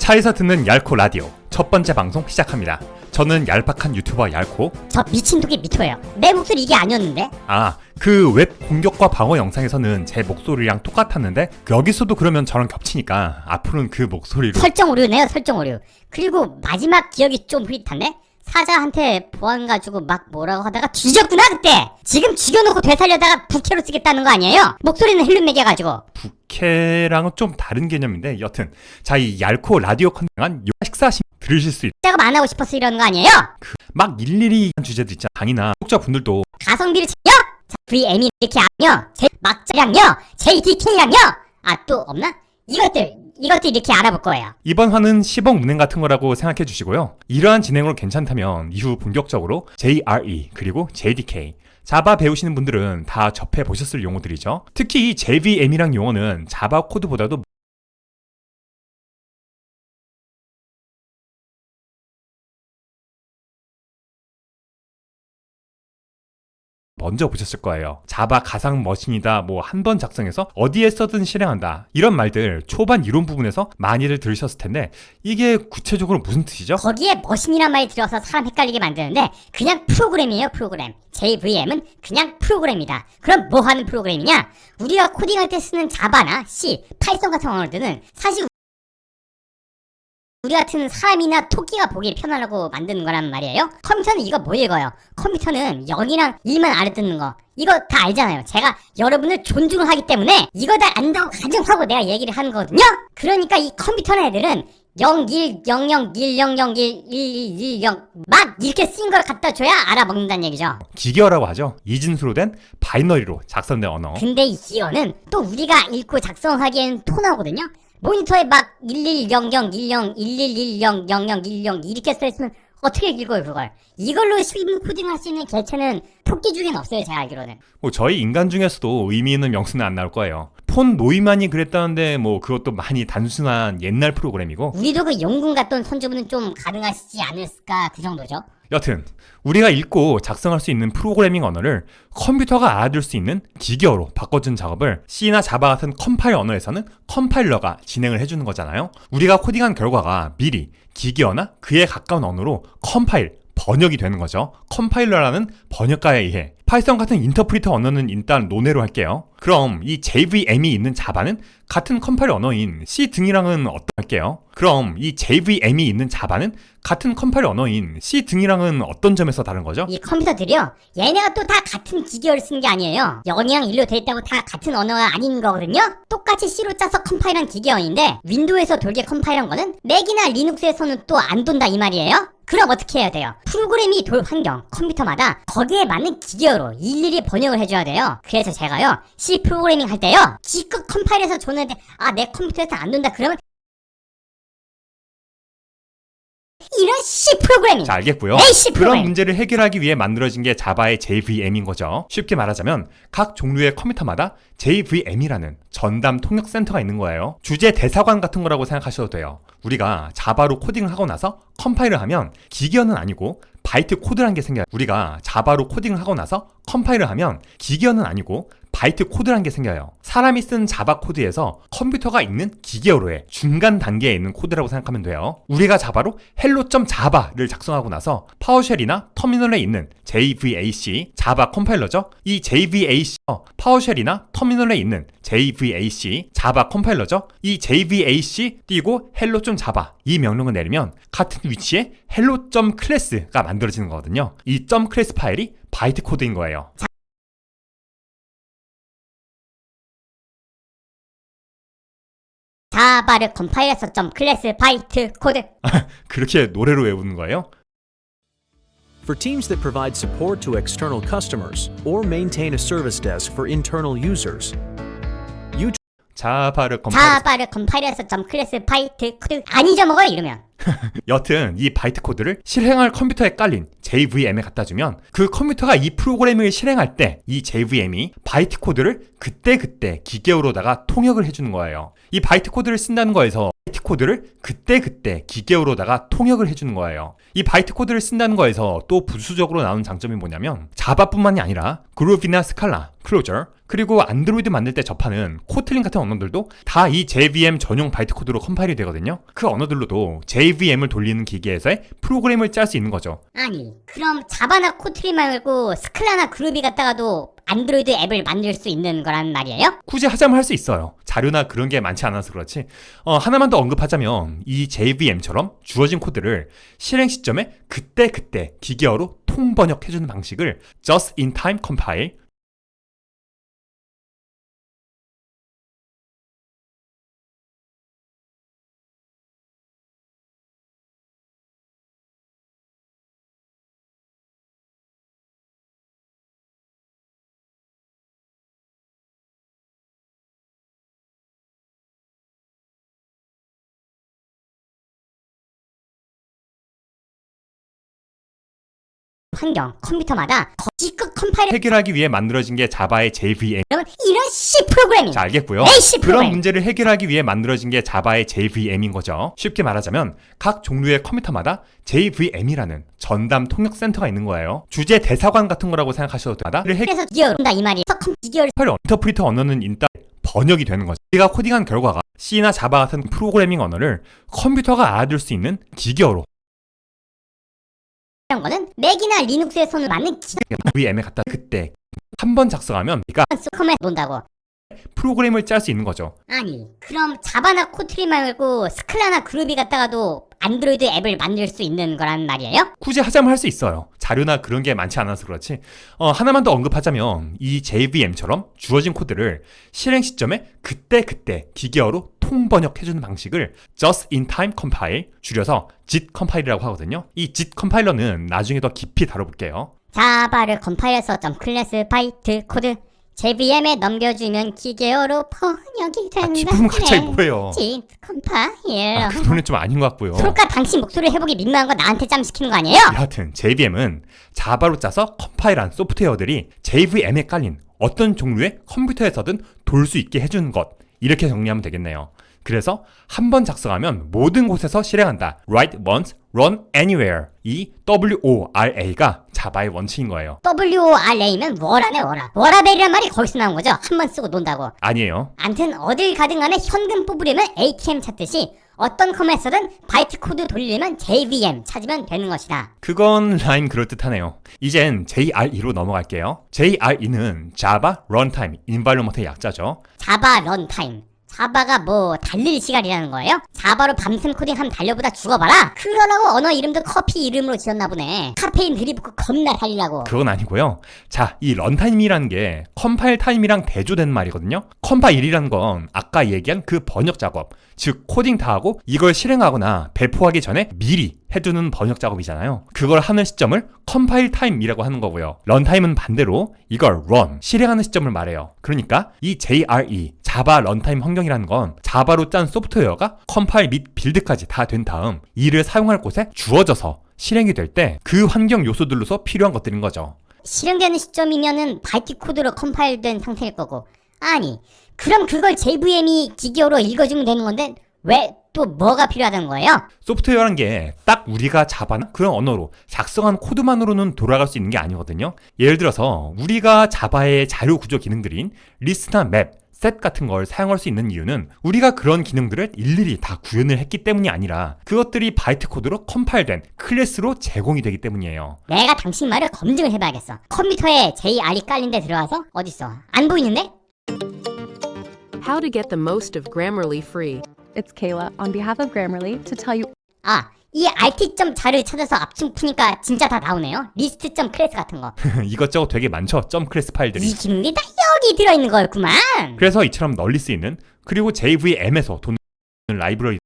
차에서 듣는 얄코 라디오 첫 번째 방송 시작합니다. 저는 얄팍한 유튜버 얄코. 저 미친독이 미토예요. 내 목소리 이게 아니었는데? 그 웹 공격과 방어 영상에서는 제 목소리랑 똑같았는데 여기서도 그러면 저랑 겹치니까 앞으로는 그 목소리로. 설정 오류네요, 설정 오류. 그리고 마지막 기억이 좀 흐릿한데? 사자한테 보안 가지고 막 뭐라고 하다가 뒤졌구나 그때. 지금 죽여놓고 되살려다가 부캐로 쓰겠다는 거 아니에요? 목소리는 헬륨 매겨가지고. 부캐랑은 좀 다른 개념인데 여튼 자, 이 얄코 라디오 컨텐츠한 식사하시면 들으실 수 있. 제가 안 하고 싶어서 이러는 거 아니에요? 막 일일이 한 주제도 있잖아. 강의나 독자분들도 가성비를 챙겨? 자, VM이 이렇게 하며 제 막자랑요, JDK랑요. 또 없나? 이것들 이렇게 알아볼 거예요. 이번 화는 10억 운행 같은 거라고 생각해 주시고요. 이러한 진행으로 괜찮다면 이후 본격적으로 JRE 그리고 JDK 자바 배우시는 분들은 다 접해 보셨을 용어들이죠. 특히 이 JVM이란 용어는 자바 코드보다도 먼저 보셨을 거예요. 자바 가상 머신이다, 뭐 한 번 작성해서 어디에 써든 실행한다, 이런 말들 초반 이론 부분에서 많이들 들으셨을 텐데 이게 구체적으로 무슨 뜻이죠? 거기에 머신이란 말이 들어서 사람 헷갈리게 만드는데 그냥 프로그램이에요, 프로그램. JVM은 그냥 프로그램이다. 그럼 뭐 하는 프로그램이냐? 우리가 코딩할 때 쓰는 자바나 C, 파이썬 같은 언어들은 사실 우리 같은 사람이나 토끼가 보기 편하려고 만드는 거란 말이에요. 컴퓨터는 이거 못 읽어요. 컴퓨터는 0이랑 1만 알아듣는 거 이거 다 알잖아요. 제가 여러분을 존중을 하기 때문에 이거 다 안다고 가정하고 내가 얘기를 하는 거거든요. 그러니까 이 컴퓨터나 애들은 0, 1, 0, 0, 1, 0, 0, 1, 1, 1, 1, 0 막 이렇게 쓴 걸 갖다 줘야 알아먹는다는 얘기죠. 기계어라고 하죠. 이진수로 된 바이너리로 작성된 언어. 근데 이 기어는 또 우리가 읽고 작성하기엔 토나거든요. 모니터에 막 110010, 1110, 0010 이렇게 써있으면 어떻게 읽어요 그걸. 이걸로 실무 코딩할 수 있는 개체는 토끼 중엔 없어요, 제가 알기로는. 뭐 저희 인간 중에서도 의미 있는 명수는 안 나올 거예요. 폰 노이만이 그랬다는데 뭐 그것도 많이 단순한 옛날 프로그램이고. 우리도 그 용군 갔던 선주분은 좀 가능하시지 않을까, 그 정도죠. 여튼 우리가 읽고 작성할 수 있는 프로그래밍 언어를 컴퓨터가 알아들 수 있는 기계어로 바꿔준 작업을 C나 자바 같은 컴파일 언어에서는 컴파일러가 진행을 해주는 거잖아요. 우리가 코딩한 결과가 미리 기계어나 그에 가까운 언어로 컴파일, 번역이 되는 거죠. 컴파일러라는 번역가에 의해. 파이썬 같은 인터프리터 언어는 일단 논외로 할게요. 그럼 이 JVM이 있는 자바는 같은 컴파일 언어인 C 등이랑은 어떨게요? 그럼 이 JVM이 있는 자바는 같은 컴파일 언어인 C 등이랑은 어떤 점에서 다른 거죠? 이 컴퓨터들이요, 얘네가 또 다 같은 기계어를 쓰는 게 아니에요. 0이랑 1로 돼 있다고 다 같은 언어가 아닌 거거든요. 똑같이 C로 짜서 컴파일한 기계어인데 윈도우에서 돌게 컴파일한 거는 맥이나 리눅스에서는 또 안 돈다 이 말이에요. 그럼 어떻게 해야 돼요? 프로그램이 돌 환경, 컴퓨터마다 거기에 맞는 기계어로 일일이 번역을 해줘야 돼요. 그래서 제가요, C 프로그래밍 할 때요, 지껏 컴파일해서 줬는데 내 컴퓨터에서 안 돈다 그러면 이런 C 프로그래밍. 자, 알겠고요. AC 그런 프로그래밍. 문제를 해결하기 위해 만들어진 게 자바의 JVM인 거죠. 쉽게 말하자면 각 종류의 컴퓨터마다 JVM이라는 전담 통역 센터가 있는 거예요. 주제 대사관 같은 거라고 생각하셔도 돼요. 우리가 자바로 코딩을 하고 나서 컴파일을 하면 기계어는 아니고 바이트 코드란 게 생겨요. 우리가 자바로 코딩을 하고 나서 컴파일을 하면 기계어는 아니고 바이트 코드란 게 생겨요. 사람이 쓴 자바 코드에서 컴퓨터가 읽는 기계어로의 중간 단계에 있는 코드라고 생각하면 돼요. 우리가 자바로 hello.java를 작성하고 나서 파워쉘이나 터미널에 있는 JVAC, 자바 컴파일러죠. 이 JVAC, 파워쉘이나 터미널에 있는 JVAC, 자바 컴파일러죠. 이 JVAC 띄고 hello.java 이 명령을 내리면 같은 위치에 hello.class가 만들어지는 거거든요. 이 .class 파일이 바이트 코드인 거예요. 자바를 컴파일해서 클래스 바이트 코드. 그렇게 노래로 외우는 거예요? For teams that provide support to external customers or maintain a service desk for internal users, 자바를 컴파일해서 클래스 바이트 코드 안 잊어먹어요 이러면. 여튼 이 바이트 코드를 실행할 컴퓨터에 깔린 JVM에 갖다 주면 그 컴퓨터가 이 프로그램을 실행할 때 이 JVM이 바이트 코드를 그때 기계어로다가 통역을 해주는 거예요. 이 바이트 코드를 쓴다는 거에서 바이트 코드를 그때그때 기계어로다가 통역을 해주는 거예요. 이 바이트 코드를 쓴다는 거에서 또 부수적으로 나오는 장점이 뭐냐면 자바뿐만이 아니라 그루비나 스칼라, 클로저, 그리고 안드로이드 만들 때 접하는 코틀린 같은 언어들도 다 이 JVM 전용 바이트 코드로 컴파일이 되거든요. 그 언어들로도 JVM을 돌리는 기계에서의 프로그램을 짤 수 있는 거죠. 아니 그럼 자바나 코트린 말고 스클라나 그루비 갖다가도 안드로이드 앱을 만들 수 있는 거란 말이에요? 굳이 하자면 할 수 있어요. 자료나 그런 게 많지 않아서 그렇지. 하나만 더 언급하자면 이 JVM처럼 주어진 코드를 실행 시점에 그때그때 기계어로 통번역해주는 방식을 Just in Time Compile, 환경, 컴퓨터마다 거지껏 컴파일을 해결하기 위해 만들어진 게 자바의 JVM. 그러면 이런 C 프로그래밍 자, 알겠고요. 에이, C 그런 프로그램. 문제를 해결하기 위해 만들어진 게 자바의 JVM인 거죠. 쉽게 말하자면 각 종류의 컴퓨터마다 JVM이라는 전담 통역 센터가 있는 거예요. 주제 대사관 같은 거라고 생각하셔도 됩니다. 그래서 기계어로 한다 이 말이에요. 기계어를 인터프리터 언어는 일단 번역이 되는 거죠. 우리가 코딩한 결과가 C나 자바 같은 프로그래밍 언어를 컴퓨터가 알아들 수 있는 기계어로 이런 거는 맥이나 리눅스에 손을 맞는 JVM에 갖다 그때 한 번 작성하면 우리가 기관수 컴에 논다고. 프로그램을 짤 수 있는 거죠. 아니 그럼 자바나 코트린 말고 스클라나 그루비 갖다가도 안드로이드 앱을 만들 수 있는 거란 말이에요? 굳이 하자면 할 수 있어요. 자료나 그런 게 많지 않아서 그렇지. 하나만 더 언급하자면 이 JVM처럼 주어진 코드를 실행 시점에 그때그때 기계어로 통번역해주는 방식을 Just in Time Compile, 줄여서 JIT 컴파일이라고 하거든요. 이 JIT 컴파일러는 나중에 더 깊이 다뤄볼게요. 자바를 컴파일해서 클래스 바이트 코드 JVM에 넘겨주면 기계어로 번역이 된다. 뒷부분 갑자기 뭐예요? JIT 컴파일. 그 노래는 좀 아닌 것 같고요. 그러니까 당신 목소리 해보기 민망한 거 나한테 짬 시키는 거 아니에요? 여하튼 JVM은 자바로 짜서 컴파일한 소프트웨어들이 JVM에 깔린 어떤 종류의 컴퓨터에서든 돌 수 있게 해주는 것, 이렇게 정리하면 되겠네요. 그래서 한 번 작성하면 모든 곳에서 실행한다. Write once, run anywhere. 이 WORA가 자바의 원칙인 거예요. WORA면 워라네 워라. 워라벨이란 말이 거기서 나온 거죠. 한 번 쓰고 논다고. 아니에요. 암튼 어딜 가든 간에 현금 뽑으려면 ATM 찾듯이 어떤 컴에서든 바이트 코드 돌리려면 JVM 찾으면 되는 것이다. 그건 라임 그럴듯하네요. 이젠 JRE로 넘어갈게요. JRE는 Java Runtime Environment의 약자죠. 자바 런타임. 자바가 뭐 달릴 시간이라는 거예요? 자바로 밤샘 코딩하면 달려보다 죽어봐라. 그러라고 언어 이름도 커피 이름으로 지었나 보네. 카페인 들이붓고 겁나 달리라고. 그건 아니고요. 자, 이 런타임이라는 게 컴파일 타임이랑 대조되는 말이거든요. 컴파일이라는 건 아까 얘기한 그 번역 작업, 즉 코딩 다 하고 이걸 실행하거나 배포하기 전에 미리 해두는 번역 작업이잖아요. 그걸 하는 시점을 컴파일 타임이라고 하는 거고요. 런타임은 반대로 이걸 run, 실행하는 시점을 말해요. 그러니까 이 JRE, 자바 런타임 환경이라는 건 자바로 짠 소프트웨어가 컴파일 및 빌드까지 다 된 다음 이를 사용할 곳에 주어져서 실행이 될 때 그 환경 요소들로서 필요한 것들인 거죠. 실행되는 시점이면은 바이트 코드로 컴파일된 상태일 거고. 아니 그럼 그걸 JVM이 기계어로 읽어주면 되는 건데 왜 또 뭐가 필요하다는 거예요? 소프트웨어란 게 딱 우리가 자바나 그런 언어로 작성한 코드만으로는 돌아갈 수 있는 게 아니거든요. 예를 들어서 우리가 자바의 자료 구조 기능들인 리스트나 맵, 셋 같은 걸 사용할 수 있는 이유는 우리가 그런 기능들을 일일이 다 구현을 했기 때문이 아니라 그것들이 바이트 코드로 컴파일된 클래스로 제공이 되기 때문이에요. 내가 당신 말을 검증을 해봐야겠어. 컴퓨터에 JRE 깔린 데 들어가서 어딨어? 안 보이는데? How to get the most of Grammarly free. It's Kayla on behalf of Grammarly to tell you 아, 이 RT.점 자를 찾아서 압축 푸니까 진짜 다 나오네요. 리스트.점 클래스 같은 거. 이것저것 되게 많죠. 점 클래스 파일들이. 이 기능들이 다 여기 들어있는 거였구만. 그래서 이처럼 널리 쓰이는, 그리고 JVM에서 도는 라이브러리